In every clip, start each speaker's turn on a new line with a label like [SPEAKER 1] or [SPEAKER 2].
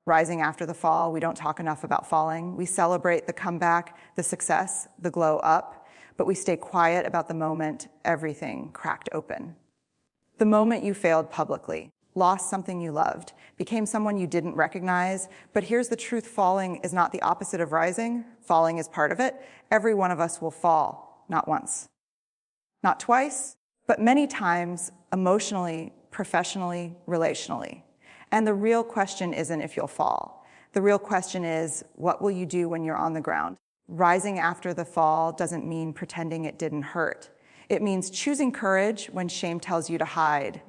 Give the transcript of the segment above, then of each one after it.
[SPEAKER 1] Rising after the fall, we don't talk enough about falling. We celebrate the comeback, the success, the glow up, but we stay quiet about the moment everything cracked open. The moment you failed publicly, lost something you loved, became someone you didn't recognize. But here's the truth: falling is not the opposite of rising. Falling is part of it. Every one of us will fall, not once, not twice, but many times, emotionally, professionally, relationally. And the real question isn't if you'll fall. The real question is, what will you do when you're on the ground? Rising after the fall doesn't mean pretending it didn't hurt. It means choosing courage when shame tells you to hide.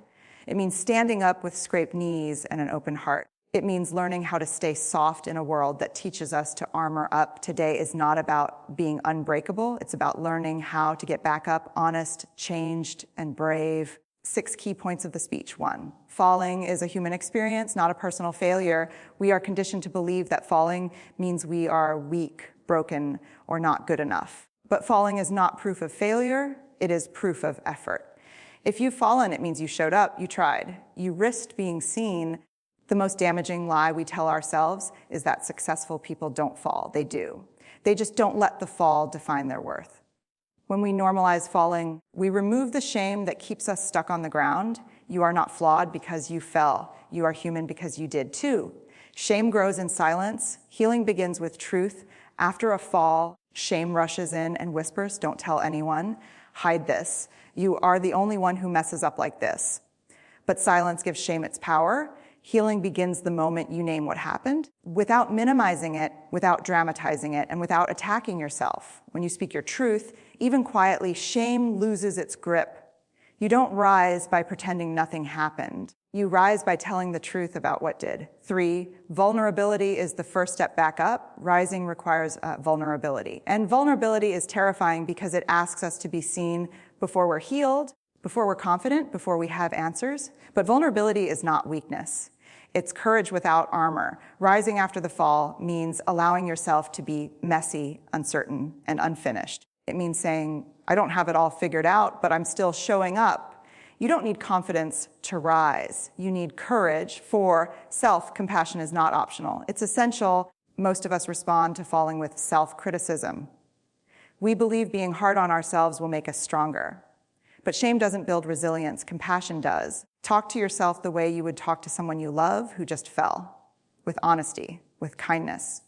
[SPEAKER 1] It means standing up with scraped knees and an open heart. It means learning how to stay soft in a world that teaches us to armor up. Today is not about being unbreakable. It's about learning how to get back up, honest, changed, and brave. 6 key points of the speech. 1, falling is a human experience, not a personal failure. We are conditioned to believe that falling means we are weak, broken, or not good enough. But falling is not proof of failure. It is proof of effort. If you've fallen, it means you showed up, you tried, you risked being seen. The most damaging lie we tell ourselves is that successful people don't fall. They do. They just don't let the fall define their worth. When we normalize falling, we remove the shame that keeps us stuck on the ground. You are not flawed because you fell. You are human because you did too. Shame grows in silence. Healing begins with truth. After a fall, shame rushes in and whispers, "Don't tell anyone. Hide this. You are the only one who messes up like this." But silence gives shame its power. Healing begins the moment you name what happened, without minimizing it, without dramatizing it, and without attacking yourself. When you speak your truth, even quietly, shame loses its grip. You don't rise by pretending nothing happened. You rise by telling the truth about what did. 3, vulnerability is the first step back up. Rising requires vulnerability. And vulnerability is terrifying because it asks us to be seen before we're healed, before we're confident, before we have answers. But vulnerability is not weakness. It's courage without armor. Rising after the fall means allowing yourself to be messy, uncertain, and unfinished. It means saying, "I don't have it all figured out, but I'm still showing up." You don't need confidence to rise. You need courage, for self-compassion is not optional. It's essential. Most of us respond to falling with self-criticism. We believe being hard on ourselves will make us stronger. But shame doesn't build resilience. Compassion does. Talk to yourself the way you would talk to someone you love who just fell, with honesty, with kindness,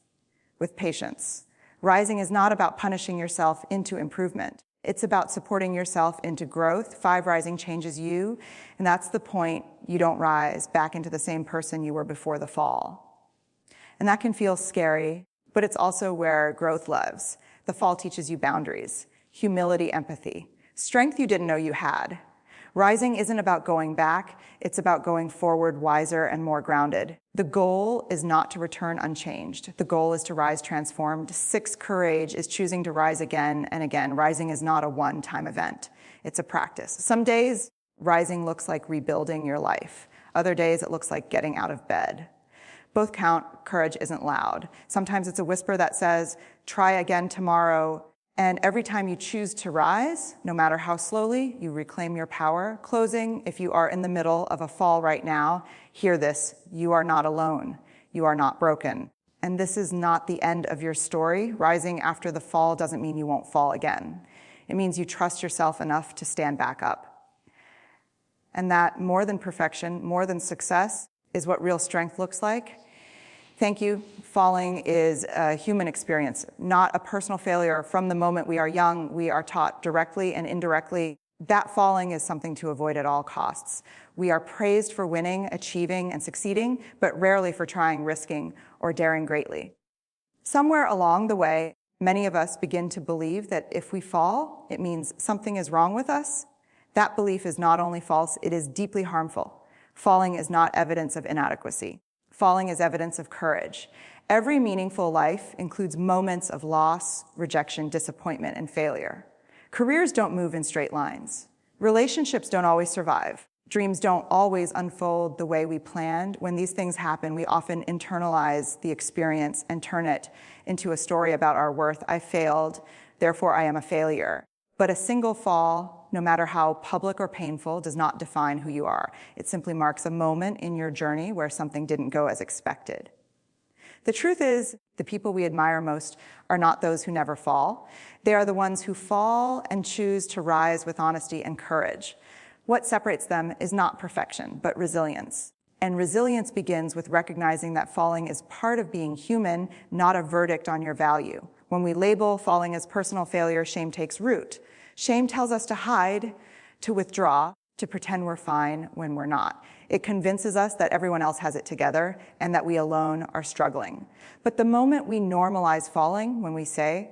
[SPEAKER 1] with patience. Rising is not about punishing yourself into improvement. It's about supporting yourself into growth. 5, rising changes you, and that's the point. You don't rise back into the same person you were before the fall. And that can feel scary, but it's also where growth lives. The fall teaches you boundaries, humility, empathy, strength you didn't know you had. Rising isn't about going back, it's about going forward wiser and more grounded. The goal is not to return unchanged. The goal is to rise transformed. 6, courage is choosing to rise again and again. Rising is not a one-time event. It's a practice. Some days, rising looks like rebuilding your life. Other days, it looks like getting out of bed. Both count. Courage isn't loud. Sometimes it's a whisper that says, "Try again tomorrow." And every time you choose to rise, no matter how slowly, you reclaim your power. Closing, if you are in the middle of a fall right now, hear this: you are not alone. You are not broken. And this is not the end of your story. Rising after the fall doesn't mean you won't fall again. It means you trust yourself enough to stand back up. And that more than perfection, more than success, is what real strength looks like. Thank you. Falling is a human experience, not a personal failure. From the moment we are young, we are taught directly and indirectly that falling is something to avoid at all costs. We are praised for winning, achieving, and succeeding, but rarely for trying, risking, or daring greatly. Somewhere along the way, many of us begin to believe that if we fall, it means something is wrong with us. That belief is not only false, it is deeply harmful. Falling is not evidence of inadequacy. Falling is evidence of courage. Every meaningful life includes moments of loss, rejection, disappointment, and failure. Careers don't move in straight lines. Relationships don't always survive. Dreams don't always unfold the way we planned. When these things happen, we often internalize the experience and turn it into a story about our worth. I failed, therefore I am a failure. But a single fall, no matter how public or painful, does not define who you are. It simply marks a moment in your journey where something didn't go as expected. The truth is, the people we admire most are not those who never fall. They are the ones who fall and choose to rise with honesty and courage. What separates them is not perfection, but resilience. And resilience begins with recognizing that falling is part of being human, not a verdict on your value. When we label falling as personal failure, shame takes root. Shame tells us to hide, to withdraw, to pretend we're fine when we're not. It convinces us that everyone else has it together and that we alone are struggling. But the moment we normalize falling, when we say,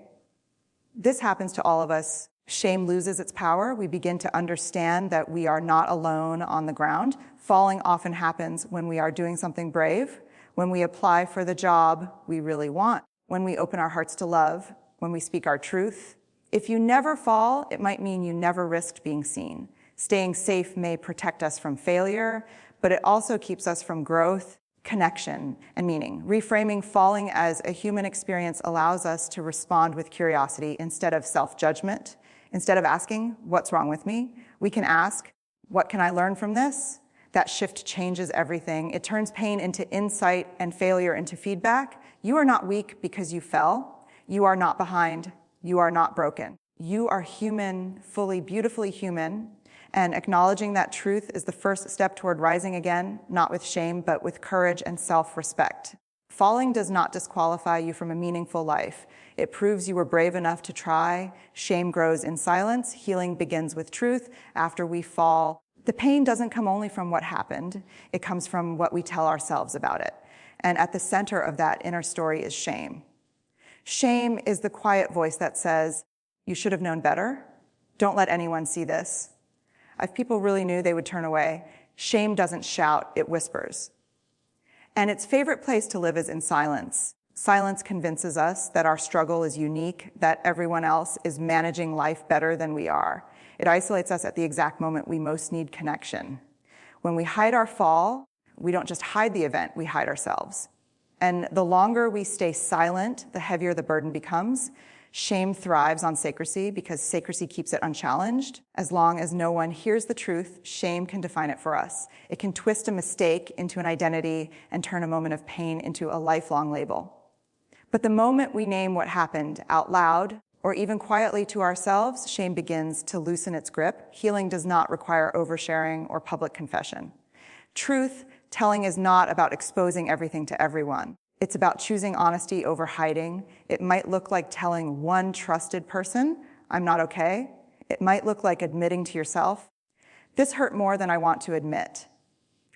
[SPEAKER 1] this happens to all of us, shame loses its power. We begin to understand that we are not alone on the ground. Falling often happens when we are doing something brave, when we apply for the job we really want, when we open our hearts to love, when we speak our truth. If you never fall, it might mean you never risked being seen. Staying safe may protect us from failure, but it also keeps us from growth, connection, and meaning. Reframing falling as a human experience allows us to respond with curiosity instead of self-judgment. Instead of asking, what's wrong with me? We can ask, what can I learn from this? That shift changes everything. It turns pain into insight and failure into feedback. You are not weak because you fell. You are not behind. You are not broken. You are human, fully, beautifully human. And acknowledging that truth is the first step toward rising again, not with shame, but with courage and self-respect. Falling does not disqualify you from a meaningful life. It proves you were brave enough to try. Shame grows in silence. Healing begins with truth. After we fall, the pain doesn't come only from what happened. It comes from what we tell ourselves about it. And at the center of that inner story is shame. Shame is the quiet voice that says, you should have known better. Don't let anyone see this. If people really knew, they would turn away. Shame doesn't shout, it whispers. And its favorite place to live is in silence. Silence convinces us that our struggle is unique, that everyone else is managing life better than we are. It isolates us at the exact moment we most need connection. When we hide our fall, we don't just hide the event, we hide ourselves. And the longer we stay silent, the heavier the burden becomes. Shame thrives on secrecy because secrecy keeps it unchallenged. As long as no one hears the truth, shame can define it for us. It can twist a mistake into an identity and turn a moment of pain into a lifelong label. But the moment we name what happened out loud, or even quietly to ourselves, shame begins to loosen its grip. Healing does not require oversharing or public confession. Truth telling is not about exposing everything to everyone. It's about choosing honesty over hiding. It might look like telling one trusted person, I'm not okay. It might look like admitting to yourself, this hurt more than I want to admit.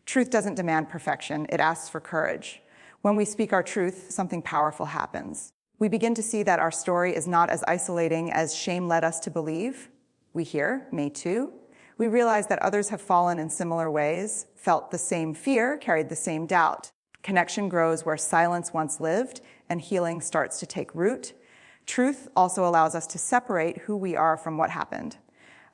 [SPEAKER 1] Truth doesn't demand perfection. It asks for courage. When we speak our truth, something powerful happens. We begin to see that our story is not as isolating as shame led us to believe. We hear, me too. We realize that others have fallen in similar ways, felt the same fear, carried the same doubt. Connection grows where silence once lived, and healing starts to take root. Truth also allows us to separate who we are from what happened.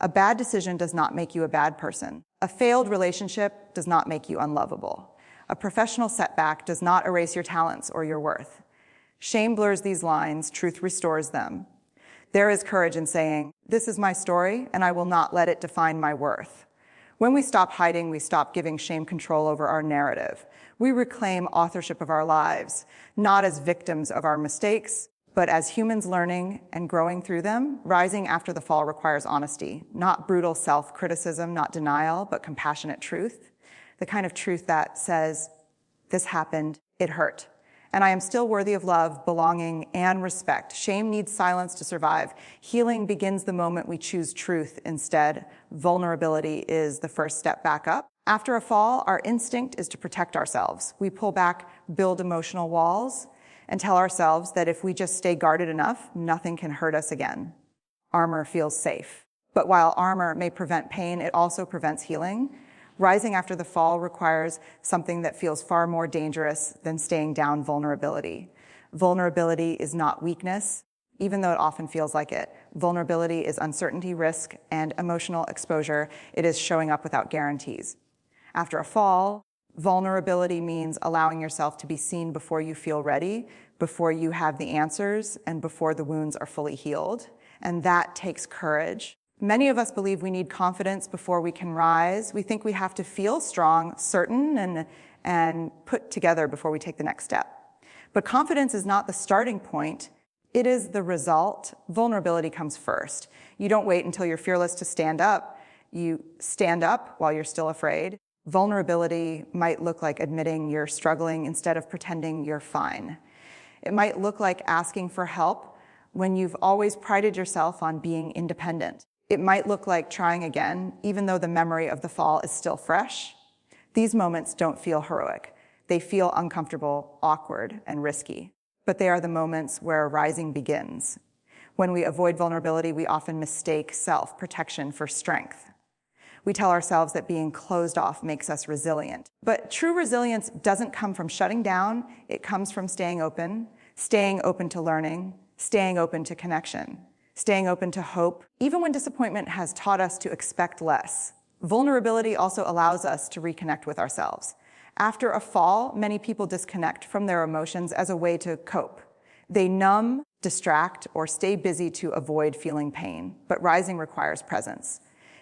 [SPEAKER 1] A bad decision does not make you a bad person. A failed relationship does not make you unlovable. A professional setback does not erase your talents or your worth. Shame blurs these lines, truth restores them. There is courage in saying, this is my story, and I will not let it define my worth. When we stop hiding, we stop giving shame control over our narrative. We reclaim authorship of our lives, not as victims of our mistakes, but as humans learning and growing through them. Rising after the fall requires honesty, not brutal self-criticism, not denial, but compassionate truth. The kind of truth that says, this happened, it hurt, and I am still worthy of love, belonging, and respect. Shame needs silence to survive. Healing begins the moment we choose truth instead. Vulnerability is the first step back up. After a fall, our instinct is to protect ourselves. We pull back, build emotional walls, and tell ourselves that if we just stay guarded enough, nothing can hurt us again. Armor feels safe. But while armor may prevent pain, it also prevents healing. Rising after the fall requires something that feels far more dangerous than staying down vulnerability. Vulnerability is not weakness, even though it often feels like it. Vulnerability is uncertainty, risk, and emotional exposure. It is showing up without guarantees. After a fall, vulnerability means allowing yourself to be seen before you feel ready, before you have the answers, and before the wounds are fully healed. And that takes courage. Many of us believe we need confidence before we can rise. We think we have to feel strong, certain, and put together before we take the next step. But confidence is not the starting point. It is the result. Vulnerability comes first. You don't wait until you're fearless to stand up. You stand up while you're still afraid. Vulnerability might look like admitting you're struggling instead of pretending you're fine. It might look like asking for help when you've always prided yourself on being independent. It might look like trying again, even though the memory of the fall is still fresh. These moments don't feel heroic. They feel uncomfortable, awkward, and risky. But they are the moments where rising begins. When we avoid vulnerability, we often mistake self-protection for strength. We tell ourselves that being closed off makes us resilient. But true resilience doesn't come from shutting down. It comes from staying open to learning, staying open to connection, staying open to hope, even when disappointment has taught us to expect less. Vulnerability also allows us to reconnect with ourselves. After a fall, many people disconnect from their emotions as a way to cope. They numb, distract, or stay busy to avoid feeling pain. But rising requires presence.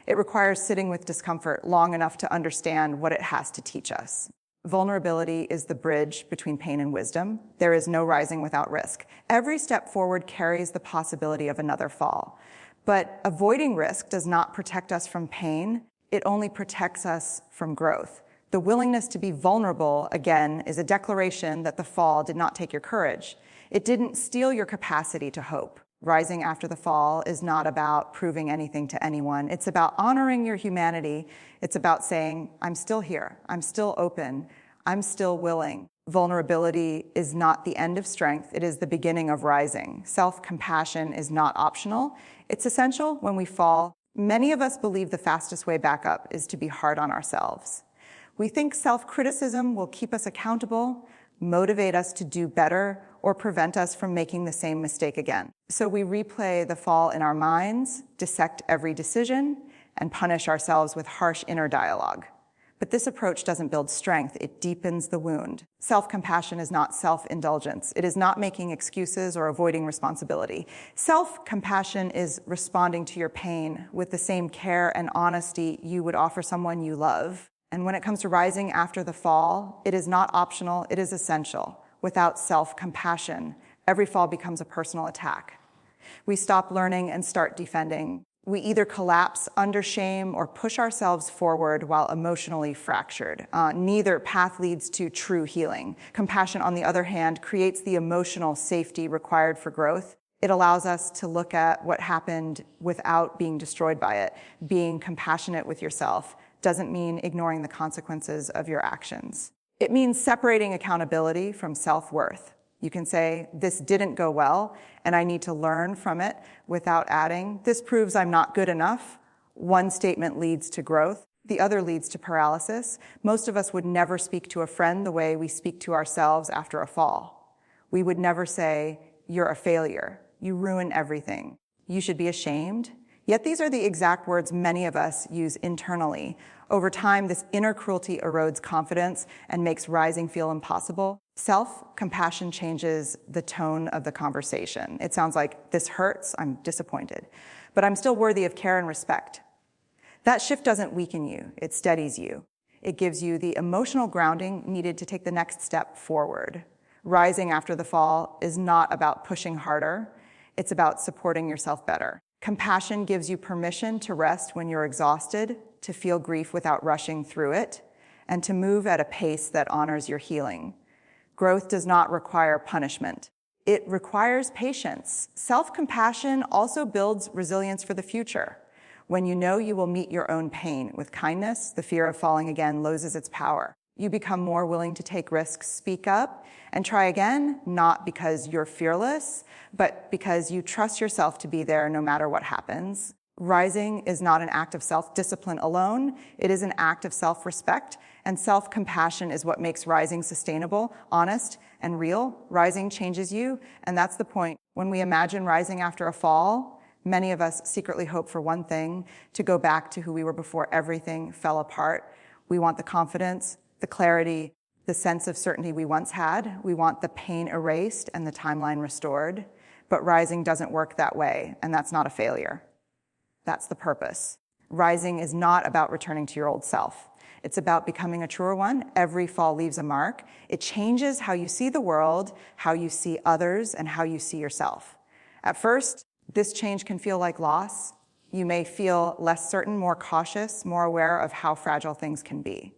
[SPEAKER 1] It requires sitting with discomfort long enough to understand what it has to teach us. Vulnerability is the bridge between pain and wisdom. There is no rising without risk. Every step forward carries the possibility of another fall. But avoiding risk does not protect us from pain. It only protects us from growth. The willingness to be vulnerable, again, is a declaration that the fall did not take your courage. It didn't steal your capacity to hope. Rising after the fall is not about proving anything to anyone. It's about honoring your humanity. It's about saying, I'm still here. I'm still open. I'm still willing. Vulnerability is not the end of strength. It is the beginning of rising. Self-compassion is not optional. It's essential when we fall. Many of us believe the fastest way back up is to be hard on ourselves. We think self-criticism will keep us accountable, motivate us to do better, or prevent us from making the same mistake again. So we replay the fall in our minds, dissect every decision, and punish ourselves with harsh inner dialogue. But this approach doesn't build strength, it deepens the wound. Self-compassion is not self-indulgence. It is not making excuses or avoiding responsibility. Self-compassion is responding to your pain with the same care and honesty you would offer someone you love. And when it comes to rising after the fall, it is not optional, it is essential. Without self-compassion, every fall becomes a personal attack. We stop learning and start defending. We either collapse under shame or push ourselves forward while emotionally fractured. Neither path leads to true healing. Compassion, on the other hand, creates the emotional safety required for growth. It allows us to look at what happened without being destroyed by it. Being compassionate with yourself doesn't mean ignoring the consequences of your actions. It means separating accountability from self-worth. You can say, this didn't go well, and I need to learn from it without adding, this proves I'm not good enough. One statement leads to growth. The other leads to paralysis. Most of us would never speak to a friend the way we speak to ourselves after a fall. We would never say, you're a failure. You ruin everything. You should be ashamed. Yet these are the exact words many of us use internally. Over time, this inner cruelty erodes confidence and makes rising feel impossible. Self-compassion changes the tone of the conversation. It sounds like, this hurts, I'm disappointed, but I'm still worthy of care and respect. That shift doesn't weaken you, it steadies you. It gives you the emotional grounding needed to take the next step forward. Rising after the fall is not about pushing harder, it's about supporting yourself better. Compassion gives you permission to rest when you're exhausted, to feel grief without rushing through it, and to move at a pace that honors your healing. Growth does not require punishment. It requires patience. Self-compassion also builds resilience for the future. When you know you will meet your own pain with kindness, the fear of falling again loses its power. You become more willing to take risks, speak up, and try again, not because you're fearless, but because you trust yourself to be there no matter what happens. Rising is not an act of self-discipline alone. It is an act of self-respect, and self-compassion is what makes rising sustainable, honest, and real. Rising changes you, and that's the point. When we imagine rising after a fall, many of us secretly hope for one thing, to go back to who we were before everything fell apart. We want the confidence, the clarity, the sense of certainty we once had. We want the pain erased and the timeline restored. But rising doesn't work that way, and that's not a failure. That's the purpose. Rising is not about returning to your old self. It's about becoming a truer one. Every fall leaves a mark. It changes how you see the world, how you see others, and how you see yourself. At first, this change can feel like loss. You may feel less certain, more cautious, more aware of how fragile things can be.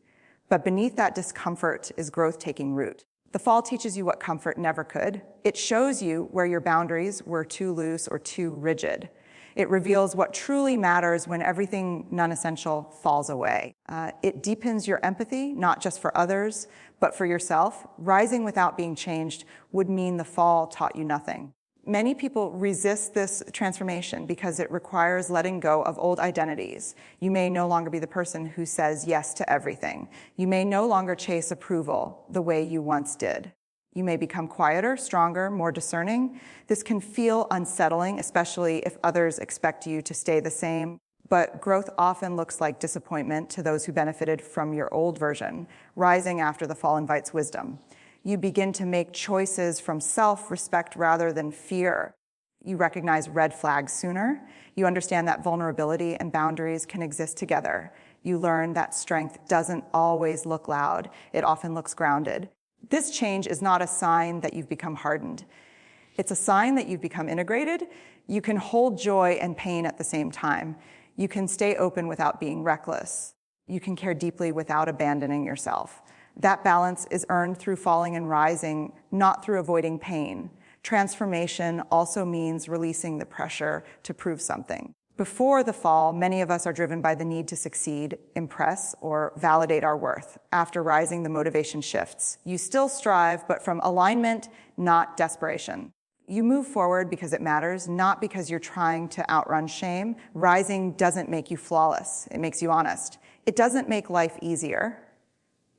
[SPEAKER 1] But beneath that discomfort is growth taking root. The fall teaches you what comfort never could. It shows you where your boundaries were too loose or too rigid. It reveals what truly matters when everything non-essential falls away. It deepens your empathy, not just for others, but for yourself. Rising without being changed would mean the fall taught you nothing. Many people resist this transformation because it requires letting go of old identities. You may no longer be the person who says yes to everything. You may no longer chase approval the way you once did. You may become quieter, stronger, more discerning. This can feel unsettling, especially if others expect you to stay the same. But growth often looks like disappointment to those who benefited from your old version. Rising after the fall invites wisdom. You begin to make choices from self-respect rather than fear. You recognize red flags sooner. You understand that vulnerability and boundaries can exist together. You learn that strength doesn't always look loud. It often looks grounded. This change is not a sign that you've become hardened. It's a sign that you've become integrated. You can hold joy and pain at the same time. You can stay open without being reckless. You can care deeply without abandoning yourself. That balance is earned through falling and rising, not through avoiding pain. Transformation also means releasing the pressure to prove something. Before the fall, many of us are driven by the need to succeed, impress, or validate our worth. After rising, the motivation shifts. You still strive, but from alignment, not desperation. You move forward because it matters, not because you're trying to outrun shame. Rising doesn't make you flawless. It makes you honest. It doesn't make life easier.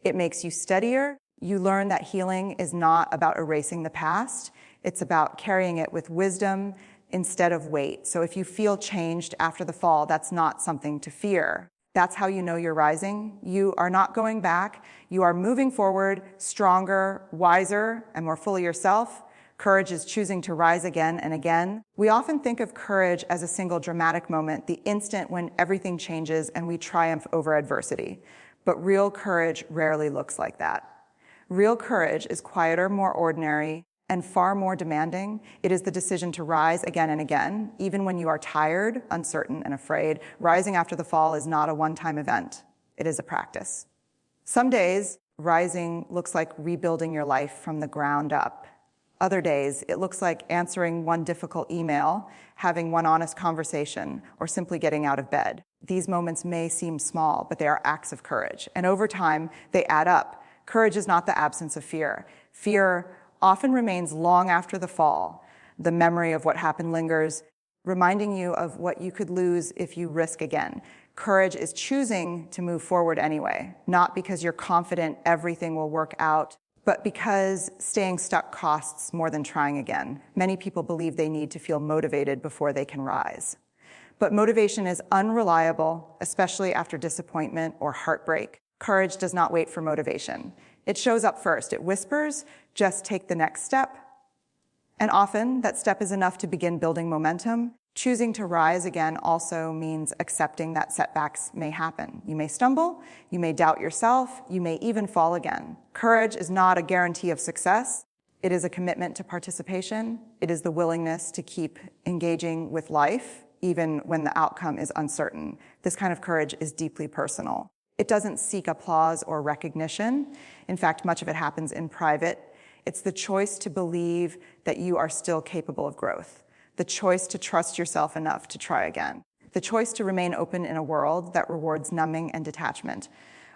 [SPEAKER 1] It makes you steadier. You learn that healing is not about erasing the past. It's about carrying it with wisdom instead of weight. So if you feel changed after the fall, that's not something to fear. That's how you know you're rising. You are not going back. You are moving forward, stronger, wiser, and more fully yourself. Courage is choosing to rise again and again. We often think of courage as a single dramatic moment, the instant when everything changes and we triumph over adversity. But real courage rarely looks like that. Real courage is quieter, more ordinary, and far more demanding. It is the decision to rise again and again, even when you are tired, uncertain, and afraid. Rising after the fall is not a one-time event. It is a practice. Some days, rising looks like rebuilding your life from the ground up. Other days, it looks like answering one difficult email, having one honest conversation, or simply getting out of bed. These moments may seem small, but they are acts of courage. And over time, they add up. Courage is not the absence of fear. Fear often remains long after the fall. The memory of what happened lingers, reminding you of what you could lose if you risk again. Courage is choosing to move forward anyway, not because you're confident everything will work out, but because staying stuck costs more than trying again. Many people believe they need to feel motivated before they can rise. But motivation is unreliable, especially after disappointment or heartbreak. Courage does not wait for motivation. It shows up first. It whispers, just take the next step. And often, that step is enough to begin building momentum. Choosing to rise again also means accepting that setbacks may happen. You may stumble, you may doubt yourself, you may even fall again. Courage is not a guarantee of success. It is a commitment to participation. It is the willingness to keep engaging with life, even when the outcome is uncertain. This kind of courage is deeply personal. It doesn't seek applause or recognition. In fact, much of it happens in private. It's the choice to believe that you are still capable of growth, the choice to trust yourself enough to try again, the choice to remain open in a world that rewards numbing and detachment.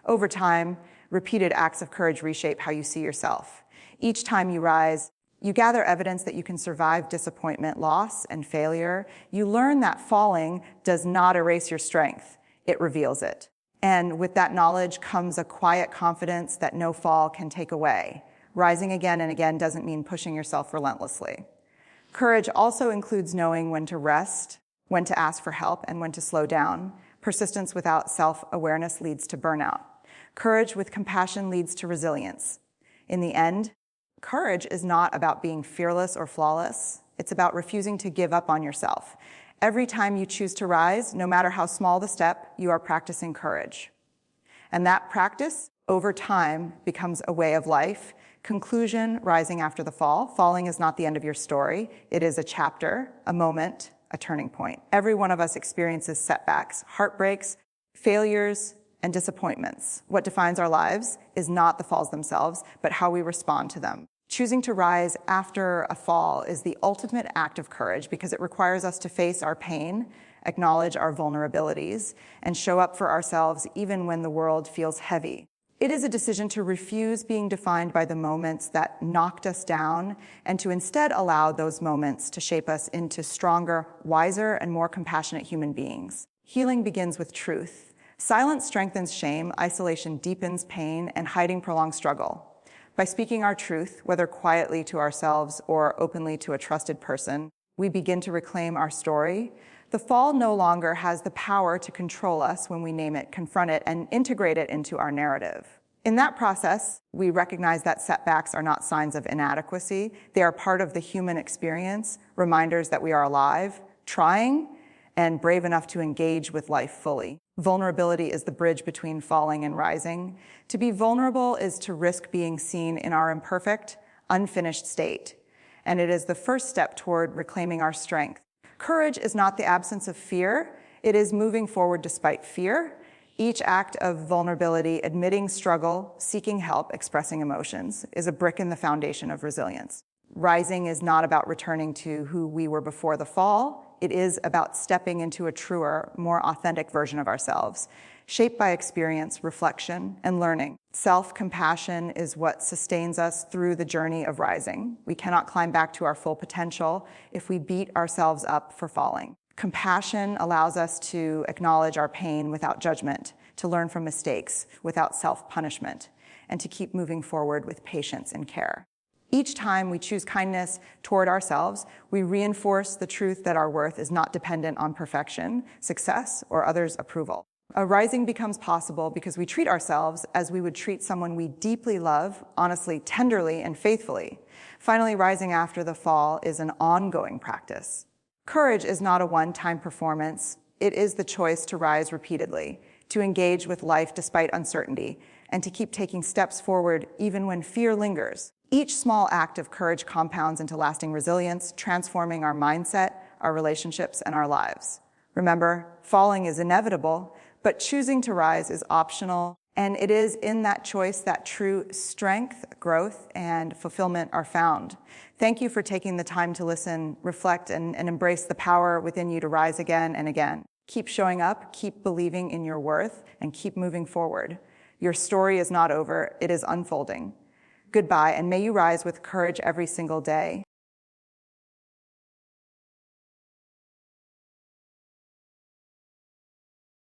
[SPEAKER 1] Over time, repeated acts of courage reshape how you see yourself. Each time you rise, you gather evidence that you can survive disappointment, loss, and failure. You learn that falling does not erase your strength. It reveals it. And with that knowledge comes a quiet confidence that no fall can take away. Rising again and again doesn't mean pushing yourself relentlessly. Courage also includes knowing when to rest, when to ask for help, and when to slow down. Persistence without self-awareness leads to burnout. Courage with compassion leads to resilience. In the end, courage is not about being fearless or flawless. It's about refusing to give up on yourself. Every time you choose to rise, no matter how small the step, you are practicing courage. And that practice, over time, becomes a way of life. Conclusion, rising after the fall. Falling is not the end of your story. It is a chapter, a moment, a turning point. Every one of us experiences setbacks, heartbreaks, failures, and disappointments. What defines our lives is not the falls themselves, but how we respond to them. Choosing to rise after a fall is the ultimate act of courage because it requires us to face our pain, acknowledge our vulnerabilities, and show up for ourselves even when the world feels heavy. It is a decision to refuse being defined by the moments that knocked us down and to instead allow those moments to shape us into stronger, wiser, and more compassionate human beings. Healing begins with truth. Silence strengthens shame, isolation deepens pain, and hiding prolongs struggle. By speaking our truth, whether quietly to ourselves or openly to a trusted person, we begin to reclaim our story. The fall no longer has the power to control us when we name it, confront it, and integrate it into our narrative. In that process, we recognize that setbacks are not signs of inadequacy. They are part of the human experience, reminders that we are alive, trying, and brave enough to engage with life fully. Vulnerability is the bridge between falling and rising. To be vulnerable is to risk being seen in our imperfect, unfinished state. And it is the first step toward reclaiming our strength. Courage is not the absence of fear. It is moving forward despite fear. Each act of vulnerability, admitting struggle, seeking help, expressing emotions, is a brick in the foundation of resilience. Rising is not about returning to who we were before the fall. It is about stepping into a truer, more authentic version of ourselves, shaped by experience, reflection, and learning. Self-compassion is what sustains us through the journey of rising. We cannot climb back to our full potential if we beat ourselves up for falling. Compassion allows us to acknowledge our pain without judgment, to learn from mistakes without self-punishment, and to keep moving forward with patience and care. Each time we choose kindness toward ourselves, we reinforce the truth that our worth is not dependent on perfection, success, or others' approval. A rising becomes possible because we treat ourselves as we would treat someone we deeply love, honestly, tenderly, and faithfully. Finally, rising after the fall is an ongoing practice. Courage is not a one-time performance. It is the choice to rise repeatedly, to engage with life despite uncertainty, and to keep taking steps forward even when fear lingers. Each small act of courage compounds into lasting resilience, transforming our mindset, our relationships, and our lives. Remember, falling is inevitable, but choosing to rise is optional, and it is in that choice that true strength, growth, and fulfillment are found. Thank you for taking the time to listen, reflect, and embrace the power within you to rise again and again. Keep showing up, keep believing in your worth, and keep moving forward. Your story is not over, it is unfolding. Goodbye, and may you rise with courage every single day.